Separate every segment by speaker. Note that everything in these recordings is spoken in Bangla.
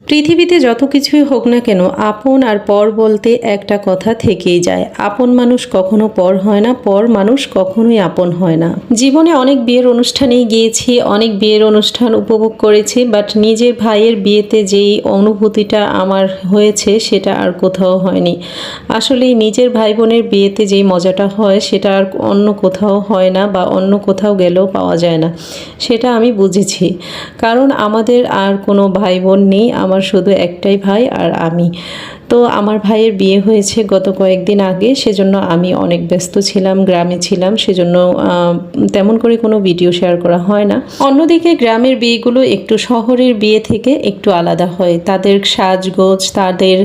Speaker 1: পৃথিবীতে যত কিছুই হোক না কেন আপন আর পর বলতে একটা কথা থেকেই যায়। আপন মানুষ কখনো পর হয় না, পর মানুষ কখনোই আপন হয় না। জীবনে অনেক বিয়ের অনুষ্ঠানেই গিয়েছি, অনেক বিয়ের অনুষ্ঠান উপভোগ করেছি, বাট নিজের ভাইয়ের বিয়েতে যেই অনুভূতিটা আমার হয়েছে সেটা আর কোথাও হয়নি। আসলে নিজের ভাই বোনের বিয়েতে যেই মজাটা হয় সেটা আর অন্য কোথাও হয় না, বা অন্য কোথাও গেলেও পাওয়া যায় না। সেটা আমি বুঝেছি, কারণ আমাদের আর কোনো ভাই বোন নেই, আমার শুধু একটাই ভাই আর আমি। তো আমার ভাইয়ের বিয়ে হয়েছে গত কয়েকদিন আগে, সেজন্য আমি অনেক ব্যস্ত ছিলাম, গ্রামে ছিলাম, সেজন্য তেমন করে কোনো ভিডিও শেয়ার করা হয় না। অন্যদিকে গ্রামের বিয়েগুলো একটু শহরের বিয়ে থেকে একটু আলাদা হয়, তাদের সাজগোজ, তাদের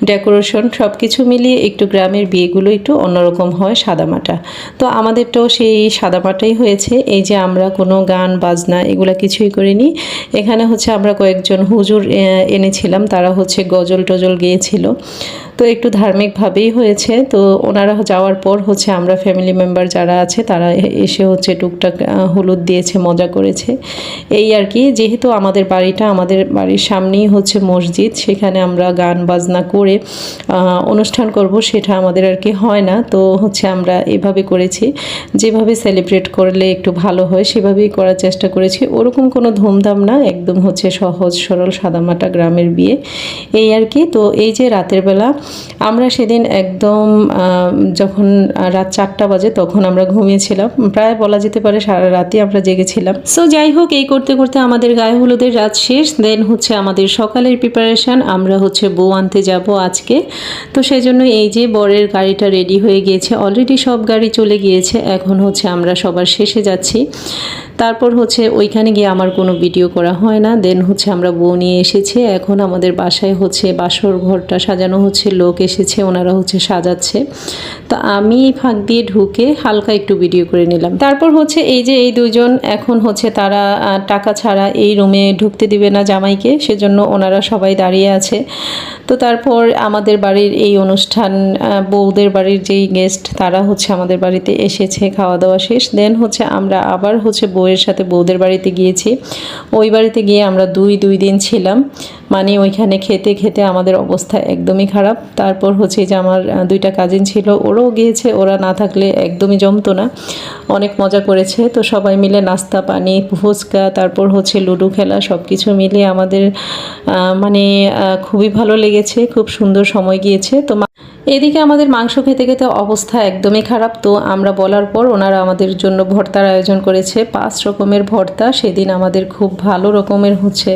Speaker 1: ডেকোরেশন সব কিছু মিলিয়ে একটু গ্রামের বিয়েগুলো একটু অন্যরকম হয়, সাদামাটা। তো আমাদেরটাও সেই সাদামাটাই হয়েছে। এই যে আমরা কোনো গান বাজনা এগুলা কিছুই করিনি। এখানে হচ্ছে আমরা কয়েকজন হুজুর এনেছিলাম, তারা হচ্ছে গজল টজল গেয়েছিল। তো একটু ধার্মিকভাবেই হয়েছে। তো ওনারা যাওয়ার পর হচ্ছে আমরা ফ্যামিলি মেম্বার যারা আছে তারা এসে হচ্ছে টুকটাক হলুদ দিয়েছে, মজা করেছে, এই আর কি। যেহেতু আমাদের বাড়ির সামনেই হচ্ছে মসজিদ, সেখানে আমরা গান বাজনা করে অনুষ্ঠান করব সেটা আমাদের আর কি হয় না। তো হচ্ছে আমরা এভাবে করেছি, যেভাবে সেলিব্রেট করলে একটু ভালো হয় সেভাবেই করার চেষ্টা করেছি। ওরকম কোনো ধুমধাম না, একদম হচ্ছে সহজ সরল সাদামাটা গ্রামের বিয়ে, এই আর কি। তো এই যে রাতের বেলা আমরা সেদিন একদম যখন রাত 4টা বাজে তখন আমরা ঘুমিয়েছিলাম, প্রায় বলা যেতে পারে সারা রাতই আমরা জেগেছিলাম। সো যাই হোক, এই করতে করতে আমাদের গায়ে হলুদের রাত শেষ। দেন হচ্ছে আমাদের সকালের প্রিপারেশান, আমরা হচ্ছে বউ আনতে যাব আজকে। তো সেই জন্য এই যে বরের গাড়িটা রেডি হয়ে গিয়েছে, অলরেডি সব গাড়ি চলে গিয়েছে, এখন হচ্ছে আমরা সবার শেষে যাচ্ছি। তারপর হচ্ছে ওইখানে গিয়ে আমার কোনো ভিডিও করা হয় না। দেন হচ্ছে আমরা বউ নিয়ে এসেছি, এখন আমাদের বাসায় হচ্ছে বাসর ঘরটা সাজানো হচ্ছে, লোক এসেছে, ওনারা হচ্ছে সাজাচ্ছে। তো আমি ফাঁক দিয়ে ঢুকে হালকা একটু ভিডিও করে নিলাম। তারপর হচ্ছে এই যে এই দুজন এখন হচ্ছে তারা টাকা ছাড়া এই রুমে ঢুকতে দিবে না জামাইকে, সেজন্য ওনারা সবাই দাঁড়িয়ে আছে। তো তারপর আমাদের বাড়ির এই অনুষ্ঠান, বউদের বাড়ির যেই গেস্ট তারা হচ্ছে আমাদের বাড়িতে এসেছে, খাওয়া দাওয়া শেষ। দেন হচ্ছে আমরা আবার হচ্ছে বউয়ের সাথে বউদের বাড়িতে গিয়েছি। ওই বাড়িতে গিয়ে আমরা দুই দিন ছিলাম, মানে ওইখানে খেতে খেতে আমাদের অবস্থা একদমই খারাপ। তারপর হচ্ছে যে আমার 2টা কাজিন ছিল, ওরাও গিয়েছে, ওরা না থাকলে একদমই জমতো না। অনেক মজা করেছে। তো সবাই মিলে নাস্তা পানি, ফুচকা, তারপর হচ্ছে লুডো খেলা, সব কিছু মিলিয়ে আমাদের মানে খুবই ভালো লেগেছে, খুব সুন্দর সময় গিয়েছে। তো এদিকে আমাদের মাংস খেতে খেতে অবস্থা একদমই খারাপ। তো আমরা বলার পর ওনারা আমাদের জন্য ভর্তার আয়োজন করেছে, 5 রকমের ভর্তা। সেদিন আমাদের খুব ভালো রকমের হচ্ছে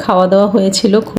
Speaker 1: খাওয়া দাওয়া হয়েছিল।